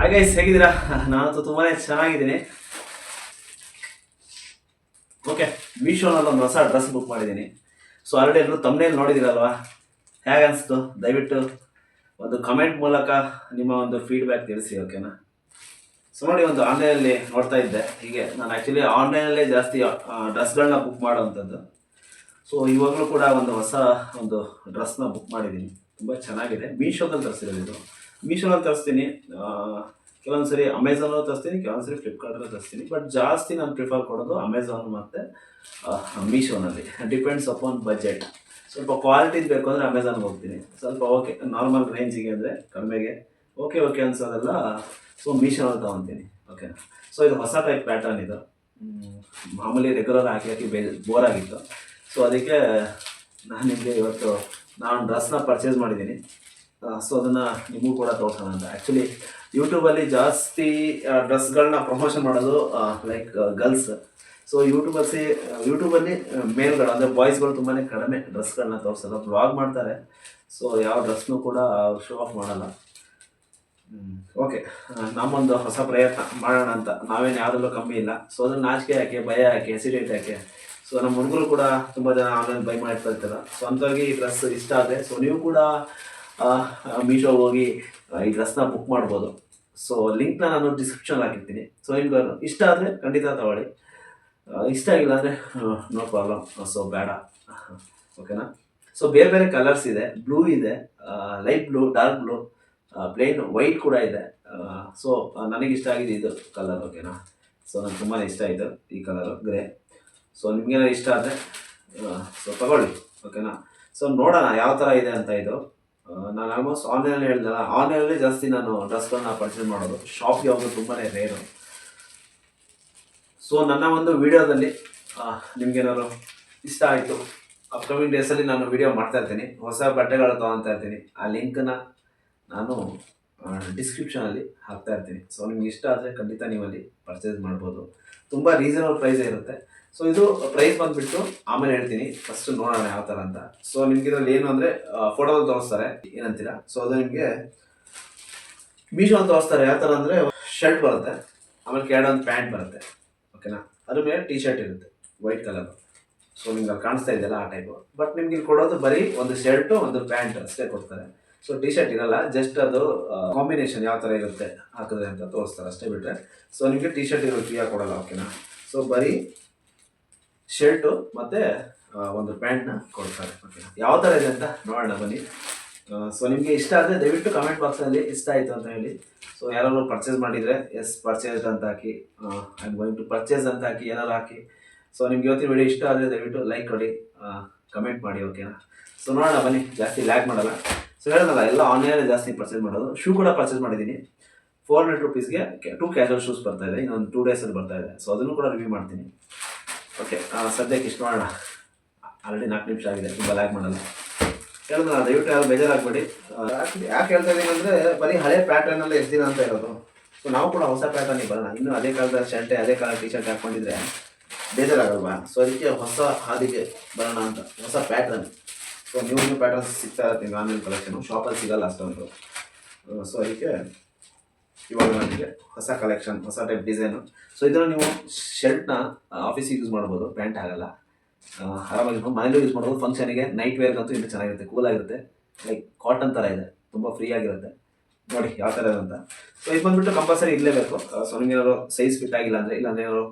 ಹಾಗೆ ಹೇಗಿದ್ದೀರಾ? ನಾನಂತೂ ತುಂಬಾ ಚೆನ್ನಾಗಿದ್ದೀನಿ. ಓಕೆ, ಮೀಶೋನಲ್ಲಿ ಒಂದು ಹೊಸ ಡ್ರೆಸ್ ಬುಕ್ ಮಾಡಿದ್ದೀನಿ. ಸೊ ಆಲ್ರೆಡಿ ಎಲ್ಲರೂ ತಮ್ಮನೇಲಿ ನೋಡಿದಿರಲ್ವಾ? ಹೇಗೆ ಅನಿಸ್ತು? ದಯವಿಟ್ಟು ಒಂದು ಕಮೆಂಟ್ ಮೂಲಕ ನಿಮ್ಮ ಒಂದು ಫೀಡ್ಬ್ಯಾಕ್ ತಿಳಿಸಿ, ಓಕೆನಾ? ಸೊ ನೋಡಿ, ಒಂದು ಆನ್ಲೈನಲ್ಲಿ ನೋಡ್ತಾ ಇದ್ದೆ. ಹೀಗೆ ನಾನು ಆ್ಯಕ್ಚುಲಿ ಆನ್ಲೈನಲ್ಲೇ ಜಾಸ್ತಿ ಡ್ರೆಸ್ಗಳನ್ನ ಬುಕ್ ಮಾಡೋವಂಥದ್ದು. ಸೊ ಇವಾಗಲೂ ಕೂಡ ಒಂದು ಹೊಸ ಒಂದು ಡ್ರೆಸ್ನ ಬುಕ್ ಮಾಡಿದ್ದೀನಿ. ತುಂಬ ಚೆನ್ನಾಗಿದೆ. ಮೀಶೋದಲ್ಲಿ ತರಿಸಿರೋದು ಇದು. ಮೀಶೋನಲ್ಲಿ ತರಿಸ್ತೀನಿ, ಕೆಲವೊಂದು ಸರಿ ಅಮೆಝಾನಲ್ಲಿ ತರಿಸ್ತೀನಿ, ಕೆಲವೊಂದು ಸರಿ ಫ್ಲಿಪ್ಕಾರ್ಟಲ್ಲಿ ತರಿಸ್ತೀನಿ. ಬಟ್ ಜಾಸ್ತಿ ನಾನು ಪ್ರಿಫರ್ ಕೊಡೋದು ಅಮೆಝಾನ್ ಮತ್ತು ಮೀಶೋನಲ್ಲಿ. Depends upon budget. ಸ್ವಲ್ಪ ಕ್ವಾಲಿಟಿದು ಬೇಕು ಅಂದರೆ ಅಮೆಝಾನ್ಗೆ ಹೋಗ್ತೀನಿ. ಸ್ವಲ್ಪ ಓಕೆ ನಾರ್ಮಲ್ ರೇಂಜಿಗೆ ಅಂದರೆ ಕಡಿಮೆಗೆ ಓಕೆ ಅನ್ಸೋದೆಲ್ಲ ಸೊ ಮೀಶೋನಲ್ಲಿ ತೊಗೊತೀನಿ, ಓಕೆನಾ? ಸೊ ಇದು ಹೊಸ ಟೈಪ್ ಪ್ಯಾಟರ್ನ್ ಇದು. ಮಾಮೂಲಿ ರೆಗ್ಯುಲರ್ ಹಾಕಿ ಬೋರ್ ಆಗಿತ್ತು. ಸೊ ಅದಕ್ಕೆ ನಾನು ನಿಮಗೆ ಇವತ್ತು ನಾನು ಡ್ರೆಸ್ನ ಪರ್ಚೇಸ್ ಮಾಡಿದ್ದೀನಿ. ಸೊ ಅದನ್ನು ನಿಮಗೂ ಕೂಡ ತೋರಿಸೋಣ ಅಂತ. ಆ್ಯಕ್ಚುಲಿ ಯೂಟ್ಯೂಬಲ್ಲಿ ಜಾಸ್ತಿ ಡ್ರೆಸ್ಗಳನ್ನ ಪ್ರಮೋಷನ್ ಮಾಡೋದು ಲೈಕ್ ಗರ್ಲ್ಸ್. ಸೊ ಯೂಟ್ಯೂಬಲ್ಲಿ ಮೇಲ್ಗಳು ಅಂದರೆ ಬಾಯ್ಸ್ಗಳು ತುಂಬಾ ಕಡಿಮೆ ಡ್ರೆಸ್ಗಳನ್ನ ತೋರಿಸೋದು, ಬ್ಲಾಗ್ ಮಾಡ್ತಾರೆ. ಸೊ ಯಾವ ಡ್ರೆಸ್ನೂ ಕೂಡ ಶೋ ಆಫ್ ಮಾಡಲ್ಲ. ಓಕೆ, ನಮ್ಮೊಂದು ಹೊಸ ಪ್ರಯತ್ನ ಮಾಡೋಣ ಅಂತ. ನಾವೇನು ಯಾವುದರಲ್ಲೂ ಕಮ್ಮಿ ಇಲ್ಲ. ಸೊ ಅದನ್ನು ನಾಚಿಕೆ ಯಾಕೆ, ಭಯ ಯಾಕೆ, ಹೆಸಿಡೇಟ್ ಯಾಕೆ? ಸೊ ನಮ್ಮ ಹುಡುಗರು ಕೂಡ ತುಂಬ ಜನ ಆನ್ಲೈನ್ ಬೈ ಮಾಡ್ತಾ ಇರ್ತಾರೆ. ಸೊ ಅಂಥವಾಗಿ ಈ ಡ್ರೆಸ್ ಇಷ್ಟ ಆದರೆ ಸೊ ನೀವು ಕೂಡ ಮೀಶೋ ಹೋಗಿ ಈ ಡ್ರೆಸ್ನ ಬುಕ್ ಮಾಡ್ಬೋದು. ಸೊ ಲಿಂಕ್ನ ನಾನು ಡಿಸ್ಕ್ರಿಪ್ಷನ್ ಹಾಕಿರ್ತೀನಿ. ಸೊ ನಿಮ್ಗೆ ಇಷ್ಟ ಆದರೆ ಖಂಡಿತ ತಗೊಳ್ಳಿ, ಇಷ್ಟ ಆಗಿಲ್ಲ ಅಂದರೆ ನೋ ಪ್ರಾಬ್ಲಮ್. ಸೊ ಬೇಡ, ಓಕೆನಾ? ಸೊ ಬೇರೆ ಬೇರೆ ಕಲರ್ಸ್ ಇದೆ. ಬ್ಲೂ ಇದೆ, light blue, dark blue, plane white ಕೂಡ ಇದೆ. ಸೊ ನನಗಿಷ್ಟ ಆಗಿದೆ ಇದು ಕಲರ್, ಓಕೆನಾ? ಸೊ ನನಗೆ ತುಂಬಾ ಇಷ್ಟ ಆಯಿತು ಈ ಕಲರು, ಗ್ರೇ. ಸೊ ನಿಮಗೇನೋ ಇಷ್ಟ ಆದರೆ ಸೊ ತಗೊಳ್ಳಿ, ಓಕೆನಾ? ಸೊ ನೋಡೋಣ ಯಾವ ಥರ ಇದೆ ಅಂತ. ಇದು ನಾನು ಆಲ್ಮೋಸ್ಟ್ ಆನ್ಲೈನಲ್ಲಿ ಹೇಳಿದೆಲ್ಲ, ಆನ್ಲೈನಲ್ಲೇ ಜಾಸ್ತಿ ನಾನು ಡ್ರೆಸ್ಗಳನ್ನ ಪರ್ಚೇಸ್ ಮಾಡೋದು. ಶಾಪ್ಗೆ ಹೋಗೋದು ತುಂಬಾ ರೇರು. ಸೊ ನನ್ನ ಒಂದು ವಿಡಿಯೋದಲ್ಲಿ ನಿಮಗೇನಾದ್ರು ಇಷ್ಟ ಆಯಿತು, ಅಪ್ಕಮಿಂಗ್ ಡೇಸಲ್ಲಿ ನಾನು ವಿಡಿಯೋ ಮಾಡ್ತಾ ಇರ್ತೀನಿ, ಹೊಸ ಬಟ್ಟೆಗಳು ತೊಗೊತಾ ಇರ್ತೀನಿ. ಆ ಲಿಂಕನ್ನು ನಾನು ಡಿಸ್ಕ್ರಿಪ್ಷನಲ್ಲಿ ಹಾಕ್ತಾ ಇರ್ತೀನಿ. ಸೊ ನಿಮ್ಗೆ ಇಷ್ಟ ಆದರೆ ಖಂಡಿತ ನೀವಲ್ಲಿ ಪರ್ಚೇಸ್ ಮಾಡ್ಬೋದು. ತುಂಬ ರೀಸನಬಲ್ ಪ್ರೈಸೇ ಇರುತ್ತೆ. ಸೊ ಇದು ಪ್ರೈಸ್ ಬಂದುಬಿಟ್ಟು ಆಮೇಲೆ ಹೇಳ್ತೀನಿ, ಫಸ್ಟ್ ನೋಡೋಣ ಯಾವ ಥರ ಅಂತ. ಸೊ ನಿಮ್ಗೆ ಇದರಲ್ಲಿ ಏನು ಅಂದರೆ ಫೋಟೋದಲ್ಲಿ ತೋರಿಸ್ತಾರೆ, ಏನಂತೀರಾ? ಸೊ ಅದು ನಿಮಗೆ ಮೀಶೋಲ್ಲಿ ತೋರಿಸ್ತಾರೆ. ಯಾವ ಥರ ಅಂದರೆ ಶರ್ಟ್ ಬರುತ್ತೆ, ಆಮೇಲೆ ಕೆಳಗೊಂದು ಪ್ಯಾಂಟ್ ಬರುತ್ತೆ, ಓಕೆನಾ? ಅದ್ರ ಮೇಲೆ ಟೀ ಶರ್ಟ್ ಇರುತ್ತೆ ವೈಟ್ ಕಲರ್. ಸೊ ನಿಮ್ಗೆ ಅಲ್ಲಿ ಕಾಣಿಸ್ತಾ ಇದೆಯಲ್ಲ ಆ ಟೈಪು. ಬಟ್ ನಿಮ್ಗೆ ಇಲ್ಲಿ ಕೊಡೋದು ಬರೀ ಒಂದು ಶರ್ಟು ಒಂದು ಪ್ಯಾಂಟ್ ಅಷ್ಟೇ ಕೊಡ್ತಾರೆ. ಸೊ ಟಿ ಶರ್ಟ್ ಇರಲ್ಲ, ಜಸ್ಟ್ ಅದು ಕಾಂಬಿನೇಷನ್ ಯಾವ ಥರ ಇರುತ್ತೆ ಹಾಕಿದ್ರೆ ಅಂತ ತೋರಿಸ್ತಾರೆ ಅಷ್ಟೇ ಬಿಟ್ಟರೆ. ಸೊ ನಿಮಗೆ ಟಿ ಶರ್ಟ್ ಇರೋ ಫ್ರೀಯಾಗಿ ಕೊಡಲ್ಲ, ಓಕೆನಾ? ಸೊ ಬರೀ ಶರ್ಟು ಮತ್ತು ಒಂದು ಪ್ಯಾಂಟ್ನ ಕೊಡ್ತಾರೆ, ಓಕೆನಾ? ಯಾವ ಥರ ಇದೆ ಅಂತ ನೋಡೋಣ ಬನ್ನಿ. ಸೊ ನಿಮಗೆ ಇಷ್ಟ ಆದರೆ ದಯವಿಟ್ಟು ಕಮೆಂಟ್ ಬಾಕ್ಸಲ್ಲಿ ಇಷ್ಟ ಆಯಿತು ಅಂತ ಹೇಳಿ. ಸೊ ಯಾರಾದ್ರು ಪರ್ಚೇಸ್ ಮಾಡಿದರೆ ಎಸ್ ಪರ್ಚೇಸ್ಡ್ ಅಂತ ಹಾಕಿ, I am going to purchase ಅಂತ ಹಾಕಿ, ಏನಾದ್ರು ಹಾಕಿ. ಸೊ ನಿಮ್ಗೆ ಇವತ್ತಿನ ವಿಡಿಯೋ ಇಷ್ಟ ಆದರೆ ದಯವಿಟ್ಟು ಲೈಕ್ ಕೊಡಿ, ಕಮೆಂಟ್ ಮಾಡಿ, ಓಕೆನಾ? ಸೊ ನೋಡೋಣ ಬನ್ನಿ, ಜಾಸ್ತಿ ಲ್ಯಾಕ್ ಮಾಡಲ್ಲ. ಸೊ ಹೇಳೋದಲ್ಲ, ಎಲ್ಲ ಆನ್ಲೈನಲ್ಲಿ ಜಾಸ್ತಿ ಪರ್ಚೇಸ್ ಮಾಡೋದು. ಶೂ ಕೂಡ ಪರ್ಚೇಸ್ ಮಾಡಿದ್ದೀನಿ. 400 ರೂಪೀಸ್ಗೆ 2 ಕ್ಯಾಶುವಲ್ ಶೂಸ್ ಬರ್ತಾ ಇದೆ, ಇನ್ನೊಂದು 2 ಡೇಸಲ್ಲಿ ಬರ್ತಾ ಇದೆ. ಸೊ ಅದನ್ನು ಕೂಡ ರಿವ್ಯೂ ಮಾಡ್ತೀನಿ. ಓಕೆ, ಸದ್ಯಕ್ಕೆ ಇಷ್ಟು ಮಾಡೋಣ. ಆಲ್ರೆಡಿ 4 ನಿಮಿಷ ಆಗಿದೆ, ತುಂಬ ಲ್ಯಾಕ್ ಮಾಡಲ್ಲ. ಹೇಳಿದ್ರಲ್ಲ, ದಯವಿಟ್ಟು ಯಾರು ಬೇಜಾರಾಗಬೇಡಿ. ಯಾಕೆ ಹೇಳ್ತಾ ಇದ್ದೀನಿ ಅಂದರೆ ಬರೀ ಹಳೆ ಪ್ಯಾಟರ್ನಲ್ಲಿ ಎಷ್ಟು ದಿನ ಅಂತ ಇರೋದು. ಸೊ ನಾವು ಕೂಡ ಹೊಸ ಪ್ಯಾಟರ್ನಿಗೆ ಬರೋಣ. ಇನ್ನೂ ಅದೇ ಕಾಲದ ಶರ್ಟೆ, ಅದೇ ಕಾಲದ ಟಿ ಶರ್ಟ್ ಹಾಕ್ಕೊಂಡಿದ್ರೆ ಬೇಜಾರಾಗಲ್ವಾ? ಸೊ ಅದಕ್ಕೆ ಹೊಸ ಹಾದಿಗೆ ಬರೋಣ ಅಂತ, ಹೊಸ ಪ್ಯಾಟರ್ನ್. ಸೊ ನ್ಯೂ ಪ್ಯಾಟರ್ನ್ಸ್ ಸಿಗ್ತಾ ಇರುತ್ತೆ ಆನ್ಲೈನ್ ಕಲೆಕ್ಷನು, ಶಾಪಲ್ಲಿ ಸಿಗಲ್ಲ ಅಷ್ಟೊಂದು. ಸೊ ಅದಕ್ಕೆ ಇವಾಗ ನನಗೆ ಹೊಸ ಕಲೆಕ್ಷನ್, ಹೊಸ ಟೈಪ್ ಡಿಸೈನು. ಸೊ ಇದನ್ನು ನೀವು ಶರ್ಟ್ನ ಆಫೀಸಿಗೆ ಯೂಸ್ ಮಾಡ್ಬೋದು, ಪ್ಯಾಂಟ್ ಆಗಲ್ಲ. ಆರಾಮಾಗಿ ಮನೇಲಿ ಯೂಸ್ ಮಾಡ್ಬೋದು. ಫಂಕ್ಷನಿಗೆ, ನೈಟ್ ವೇರ್ಗಂತೂ ಇನ್ನೂ ಚೆನ್ನಾಗಿರುತ್ತೆ, ಕೂಲಾಗಿರುತ್ತೆ. ಲೈಕ್ ಕಾಟನ್ ಥರ ಇದೆ, ತುಂಬ ಫ್ರೀ ಆಗಿರುತ್ತೆ. ನೋಡಿ ಯಾವ ಥರ ಇದೆ ಅಂತ. ಸೊ ಇದು ಬಂದುಬಿಟ್ಟು ಕಂಪಲ್ಸರಿ ಇರಲೇಬೇಕು. ಸೊ ನಿಮ್ಗೆ ಏನಾದ್ರು ಸೈಜ್ ಫಿಟ್ ಆಗಿಲ್ಲ ಅಂದರೆ, ಇಲ್ಲಾಂದರೆ ಏನಾದ್ರು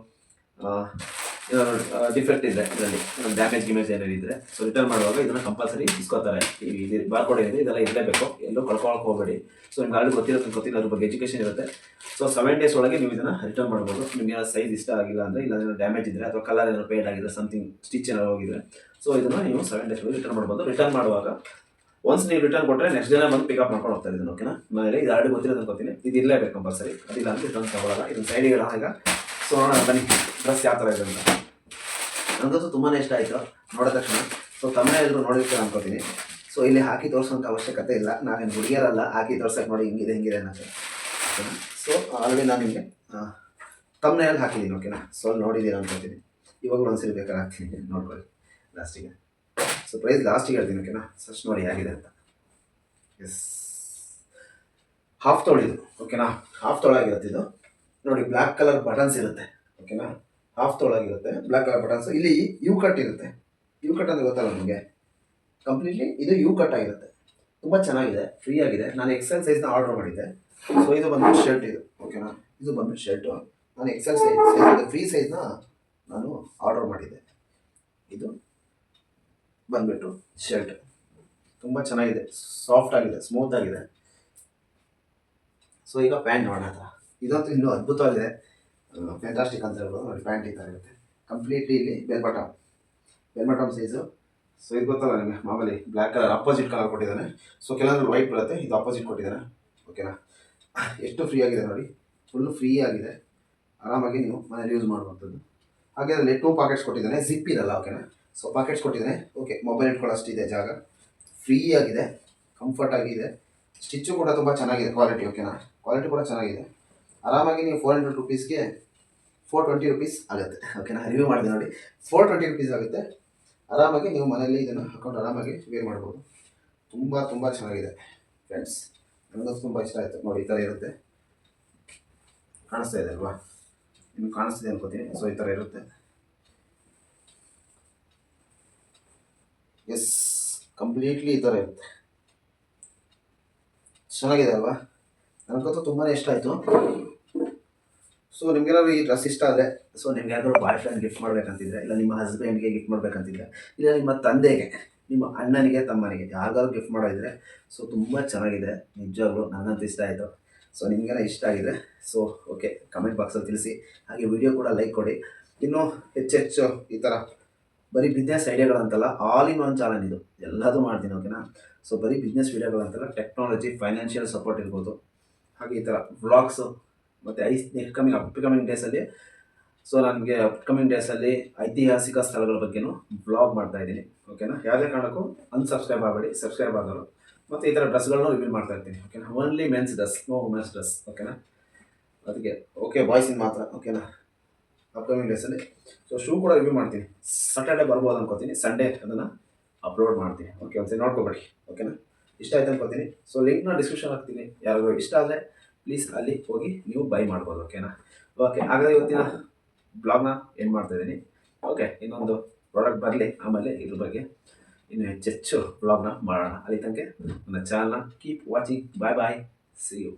ಡಿಫೆಕ್ಟ್ ಇದೆ, ಇದರಲ್ಲಿ ಡ್ಯಾಮೇಜ್ ಏನಾದ್ರು ಇದ್ದರೆ, ಸೊ ರಿಟರ್ನ್ ಮಾಡುವಾಗ ಇದನ್ನು ಕಂಪಲ್ಸರಿ ಇಸ್ಕೋತಾರೆ. ಇದು ಬಾರ್ಕೋಡ್ ಇದೆ, ಇದೆಲ್ಲ ಇರಲೇಬೇಕು, ಎಲ್ಲೂ ಕಳ್ಕೊಳಕ್ಕೆ ಹೋಗಬೇಡಿ. ಸೊ ನಿಮ್ಗೆ ಆಲ್ರೆಡಿ ಗೊತ್ತಿಲ್ಲ, ಅದ್ರ ಬಗ್ಗೆ ಎಜುಕೇಷನ್ ಇರುತ್ತೆ. ಸೊ 7 ಡೇಸ್ ಒಳಗೆ ನೀವು ಇದನ್ನು ರಿಟರ್ನ್ ಮಾಡ್ಬೋದು. ನಿಮ್ಗೆ ಏನಾದ್ರು ಸೈಜ್ ಇಷ್ಟ ಆಗಿಲ್ಲ ಅಂದರೆ, ಇಲ್ಲ ಡ್ಯಾಮೇಜ್ ಇದ್ದರೆ ಅಥವಾ ಕಲರ್ ಏನಾದ್ರು ಪೇಡ್ ಆಗಿದೆ, ಸಮಥಿಂಗ್ ಸ್ಟಿಚ್ ಏನಾದ್ರು ಹೋಗಿದ್ರೆ, ಸೊ ಇದನ್ನು ನೀವು 7 ಡೇಸ್ ಒಳಗೆ ರಿಟರ್ನ್ ಮಾಡ್ಬೋದು. ರಿಟರ್ನ್ ಮಾಡುವಾಗ ಒನ್ಸ್ ನೀವು ರಿಟರ್ನ್ ಕೊಟ್ಟರೆ ನೆಕ್ಸ್ಟ್ ಡೇ ಬಂದು ಪಿಕಪ್ ಮಾಡ್ಕೊಂಡು ಹೋಗ್ತಾರೆ ಇದನ್ನು, ಓಕೆನಾ? ಮನೇಲಿ ಇದು ಆಲ್ರೆಡಿ ಗೊತ್ತಿರೋದು ಅನ್ಕೋತೀನಿ. ಇದು ಇರಲೇಬೇಕು ಕಂಪಲ್ಸರಿ, ಅದಿಲ್ಲ ಅಂತ ರಿಟರ್ನ್ ತಗೊಳ್ಳಲ್ಲ. ಇದನ್ನು ಸೈಡಿಗೆ ಈಗ. ಸೊ ನೋಡೋಣ ಬನ್ನಿ ಡ್ರೆಸ್ ಯಾವ ಥರ ಇದೆ ಅಂತ. ನನಗಂತೂ ತುಂಬಾ ಇಷ್ಟ ಆಯಿತು ನೋಡಿದ ತಕ್ಷಣ. ಸೊ ತಮ್ಮನೇ ಎಲ್ಲರೂ ನೋಡಿರ್ತಾರೆ ಅನ್ಕೋತೀನಿ. ಸೊ ಇಲ್ಲಿ ಹಾಕಿ ತೋರಿಸೋಂಥ ಅವಶ್ಯಕತೆ ಇಲ್ಲ, ನಾವೇನು ಹುಡುಗಿಯರಲ್ಲ ಹಾಕಿ ತೋರ್ಸೋಕ್ಕೆ. ನೋಡಿ ಹಿಂಗಿದೆ ಅನ್ನೋಕ್ಕೆ, ಓಕೆನಾ? ಸೊ ಆಲ್ರೆಡಿ ನಾನು ನಿಮಗೆ ತಮ್ಮನೇಲಿ ಹಾಕಿದ್ದೀನಿ, ಓಕೆನಾ? ಸೊ ನೋಡಿದ್ದೀರ ಅನ್ಕೋತೀನಿ. ಇವಾಗಲೂ ಒಂದ್ಸರಿ ಬೇಕಾದ್ರೆ ಹಾಕ್ತೀನಿ, ನೋಡ್ಕೊಳ್ಳಿ ಲಾಸ್ಟಿಗೆ. ಸೊ ಪ್ರೈಸ್ ಲಾಸ್ಟಿಗೆ ಹೇಳ್ತೀನಿ, ಓಕೆನಾ? ಫಸ್ಟ್ ನೋಡಿ ಹೇಗಿದೆ ಅಂತ. ಎಸ್, ಹಾಫ್ ತೊಳಿದು ಓಕೆನಾ, ಹಾಫ್ ತೊಳಾಗಿರುತ್ತೆ ಇದು ನೋಡಿ. ಬ್ಲ್ಯಾಕ್ ಕಲರ್ ಬಟನ್ಸ್ ಇರುತ್ತೆ ಓಕೆನಾ, ಹಾಫ್ ತೊಳಾಗಿರುತ್ತೆ ಬ್ಲ್ಯಾಕ್ ಕಲರ್ ಬಟನ್ಸ್. ಇಲ್ಲಿ ಯು ಕಟ್ ಇರುತ್ತೆ. ಯು ಕಟ್ ಅಂದರೆ ಗೊತ್ತಲ್ಲ ನಿಮಗೆ, ಕಂಪ್ಲೀಟ್ಲಿ ಇದು ಯು ಕಟ್ ಆಗಿರುತ್ತೆ. ತುಂಬ ಚೆನ್ನಾಗಿದೆ, ಫ್ರೀ ಆಗಿದೆ. ನಾನು ಎಕ್ಸೆಲ್ ಸೈಜ್ನ ಆರ್ಡರ್ ಮಾಡಿದ್ದೆ. ಸೊ ಇದು ಬಂದ್ಬಿಟ್ಟು ಶರ್ಟ್ ಇದು ಓಕೆನಾ, ಇದು ಬಂದ್ಬಿಟ್ಟು ಶರ್ಟು. ನಾನು ಎಕ್ಸೆಲ್ ಸೈಜ್ ಫ್ರೀ ಸೈಜ್ನ ನಾನು ಆರ್ಡರ್ ಮಾಡಿದ್ದೆ. ಇದು ಬಂದ್ಬಿಟ್ಟು ಶರ್ಟ್ ತುಂಬ ಚೆನ್ನಾಗಿದೆ, ಸಾಫ್ಟ್ ಆಗಿದೆ, ಸ್ಮೂತ್ ಆಗಿದೆ. ಸೊ ಈಗ ಪ್ಯಾಂಟ್ ನೋಡೋಣ ಹತ್ರ. ಇದಂತೂ ಇನ್ನೂ ಅದ್ಭುತವಾಗಿದೆ, ಫ್ಯಾಂಟಾಸ್ಟಿಕ್ ಅಂತ ಹೇಳ್ಬೋದು ನೋಡಿ. ಪ್ಯಾಂಟ್ ಈ ಥರ ಇರುತ್ತೆ ಕಂಪ್ಲೀಟ್ಲಿ. ಇಲ್ಲಿ ಬೆಲ್ ಬಟಮ್ ಸೈಜು. ಸೊ ಇದು ಗೊತ್ತಲ್ಲ ನಿಮಗೆ, ಮಾಮೂಲಿ ಬ್ಲ್ಯಾಕ್ ಕಲರ್ ಅಪೋಸಿಟ್ ಕಲರ್ ಕೊಟ್ಟಿದ್ದಾನೆ. ಸೊ ಕೆಲವೊಂದು ವೈಟ್ ಬರುತ್ತೆ, ಇದು ಅಪೋಸಿಟ್ ಕೊಟ್ಟಿದ್ದಾನೆ ಓಕೆನಾ. ಎಷ್ಟು ಫ್ರೀ ಆಗಿದೆ ನೋಡಿ, ಫುಲ್ಲು ಫ್ರೀ ಆಗಿದೆ. ಆರಾಮಾಗಿ ನೀವು ಮನೇಲಿ ಯೂಸ್ ಮಾಡುವಂಥದ್ದು. ಹಾಗೆ ಅದರಲ್ಲಿ 2 ಪಾಕೆಟ್ಸ್ ಕೊಟ್ಟಿದ್ದಾನೆ, ಜಿಪ್ ಇರಲ್ಲ ಓಕೆನಾ. ಸೊ ಪಾಕೆಟ್ಸ್ ಕೊಟ್ಟಿದ್ದಾನೆ, ಓಕೆ. ಮೊಬೈಲ್ ಇಟ್ಕೊಳ್ಳೋಷ್ಟಿದೆ ಜಾಗ, ಫ್ರೀ ಆಗಿದೆ, ಕಂಫರ್ಟ್ ಆಗಿದೆ. ಸ್ಟಿಚ್ಚು ಕೂಡ ತುಂಬ ಚೆನ್ನಾಗಿದೆ, ಕ್ವಾಲಿಟಿ ಓಕೆನಾ. ಕ್ವಾಲಿಟಿ ಕೂಡ ಚೆನ್ನಾಗಿದೆ. ಆರಾಮಾಗಿ ನೀವು 400 ರುಪೀಸ್ಗೆ 420 ರುಪೀಸ್ ಆಗುತ್ತೆ ಓಕೆನಾ. ರಿವ್ಯೂ ಮಾಡಿದೆ ನೋಡಿ, 420 ರುಪೀಸ್ ಆಗುತ್ತೆ. ಆರಾಮಾಗಿ ನೀವು ಮನೆಯಲ್ಲಿ ಇದನ್ನು ಹಾಕೊಂಡು ಆರಾಮಾಗಿ ವೇರ್ ಮಾಡ್ಬೋದು. ತುಂಬ ತುಂಬ ಚೆನ್ನಾಗಿದೆ ಫ್ರೆಂಡ್ಸ್, ನನಗೂ ತುಂಬ ಇಷ್ಟ ಆಯಿತು ನೋಡಿ. ಈ ಥರ ಇರುತ್ತೆ, ಕಾಣಿಸ್ತಾ ಇದೆ ಅಲ್ವಾ, ನಿಮ್ಗೆ ಕಾಣಿಸ್ತಿದೆ ಅನ್ಕೋತೀನಿ. ಸೊ ಈ ಥರ ಇರುತ್ತೆ. ಎಸ್, ಕಂಪ್ಲೀಟ್ಲಿ ಈ ಥರ ಇರುತ್ತೆ. ಚೆನ್ನಾಗಿದೆ ಅಲ್ವಾ, ನನಗಂತೂ ತುಂಬಾ ಇಷ್ಟ ಆಯಿತು. ಸೊ ನಿಮ್ಗೇನಾದ್ರು ಈ ಡ್ರೆಸ್ ಇಷ್ಟ ಆದರೆ, ಸೊ ನಿಮ್ಗೆ ಯಾವ್ದಾದ್ರು ಬಾಯ್ ಫ್ರೆಂಡ್ ಗಿಫ್ಟ್ ಮಾಡಬೇಕಂತಿದ್ರೆ, ಇಲ್ಲ ನಿಮ್ಮ ಹಸ್ಬೆಂಡ್ಗೆ ಗಿಫ್ಟ್ ಮಾಡಬೇಕಂತಿದ್ರೆ, ಇಲ್ಲ ನಿಮ್ಮ ತಂದೆಗೆ, ನಿಮ್ಮ ಅಣ್ಣನಿಗೆ, ತಮ್ಮನಿಗೆ ಯಾರಿಗಾದ್ರು ಗಿಫ್ಟ್ ಮಾಡೋದಿದ್ರೆ, ಸೊ ತುಂಬ ಚೆನ್ನಾಗಿದೆ ನಿಜವಾಗ್ಲೂ. ನನಗಂತೂ ಇಷ್ಟ ಆಯಿತು. ಸೊ ನಿಮಗೇನೋ ಇಷ್ಟ ಆಗಿದೆ, ಸೊ ಓಕೆ, ಕಮೆಂಟ್ ಬಾಕ್ಸಲ್ಲಿ ತಿಳಿಸಿ. ಹಾಗೆ ವಿಡಿಯೋ ಕೂಡ ಲೈಕ್ ಕೊಡಿ. ಇನ್ನೂ ಹೆಚ್ಚೆಚ್ಚು ಈ ಥರ ಬರೀ ಬಿಸ್ನೆಸ್ ಐಡಿಯಾಗಳಂತಲ್ಲ, ಆಲ್ ಇನ್ ಒನ್ ಚಾನಲ್ ಇದು, ಎಲ್ಲದೂ ಮಾಡ್ತೀನಿ ಓಕೆನಾ. ಸೊ ಬರೀ ಬಿಸ್ನೆಸ್ ವೀಡಿಯೋಗಳಂತಲ್ಲ, ಟೆಕ್ನಾಲಜಿ, ಫೈನಾನ್ಷಿಯಲ್ ಸಪೋರ್ಟ್ ಇರ್ಬೋದು, ಹಾಗೆ ಈ ಥರ ವ್ಲಾಗ್ಸು ಮತ್ತು ಅಪ್ಕಮಿಂಗ್ ಡೇಸಲ್ಲಿ. ಸೊ ನನಗೆ ಅಪ್ಕಮಿಂಗ್ ಡೇಸಲ್ಲಿ ಐತಿಹಾಸಿಕ ಸ್ಥಳಗಳ ಬಗ್ಗೆನೂ ವ್ಲಾಗ್ ಮಾಡ್ತಾಯಿದ್ದೀನಿ ಓಕೆನಾ. ಯಾವುದೇ ಕಾರಣಕ್ಕೂ ಅನ್ಸಬ್ಸ್ಕ್ರೈಬ್ ಆಗಬೇಡಿ, ಸಬ್ಸ್ಕ್ರೈಬ್ ಆಗೋರು. ಮತ್ತು ಈ ಥರ ಡ್ರೆಸ್ಗಳನ್ನೂ ರಿವೀಲ್ ಮಾಡ್ತಾಯಿರ್ತೀನಿ ಓಕೆನಾ. Only men's dress, no women's dress ಓಕೆನಾ. ಅದಕ್ಕೆ ಓಕೆ, ಬಾಯ್ಸಿನ ಮಾತ್ರ ಓಕೆನಾ ಅಪ್ಕಮಿಂಗ್ ಡೇಸಲ್ಲಿ. ಸೊ ಶೂ ಕೂಡ ರಿವ್ಯೂ ಮಾಡ್ತೀನಿ, ಸಾಟರ್ಡೆ ಬರ್ಬೋದು ಅನ್ಕೋತೀನಿ, ಸಂಡೇ ಅದನ್ನು ಅಪ್ಲೋಡ್ ಮಾಡ್ತೀನಿ ಓಕೆ. ಒಂದ್ಸರಿ ನೋಡ್ಕೊಬೇಡಿ ಓಕೆನಾ. ಇಷ್ಟ ಆಯ್ತು ಅನ್ಕೋತೀನಿ. ಸೊ ಲಿಂಕ್ನ ಡಿಸ್ಕ್ರಿಪ್ಷನ್ ಹಾಕ್ತೀನಿ, ಯಾರಿಗೂ ಇಷ್ಟ ಆದರೆ ಪ್ಲೀಸ್ ಅಲ್ಲಿ ಹೋಗಿ ನೀವು ಬೈ ಮಾಡ್ಬೋದು ಓಕೆನಾ. ಓಕೆ, ಹಾಗಾದರೆ ಇವತ್ತಿನ ಬ್ಲಾಗ್ನ ಏನು ಮಾಡ್ತಾಯಿದ್ದೀನಿ ಓಕೆ. ಇನ್ನೊಂದು ಪ್ರಾಡಕ್ಟ್ ಬರಲಿ, ಆಮೇಲೆ ಇದ್ರ ಬಗ್ಗೆ ಇನ್ನು ಹೆಚ್ಚೆಚ್ಚು ಬ್ಲಾಗ್ನ ಮಾಡೋಣ. ಅಲ್ಲಿ ತನಕ ನನ್ನ ಚಾನಲ್ನ keep watching. Bye bye, see you.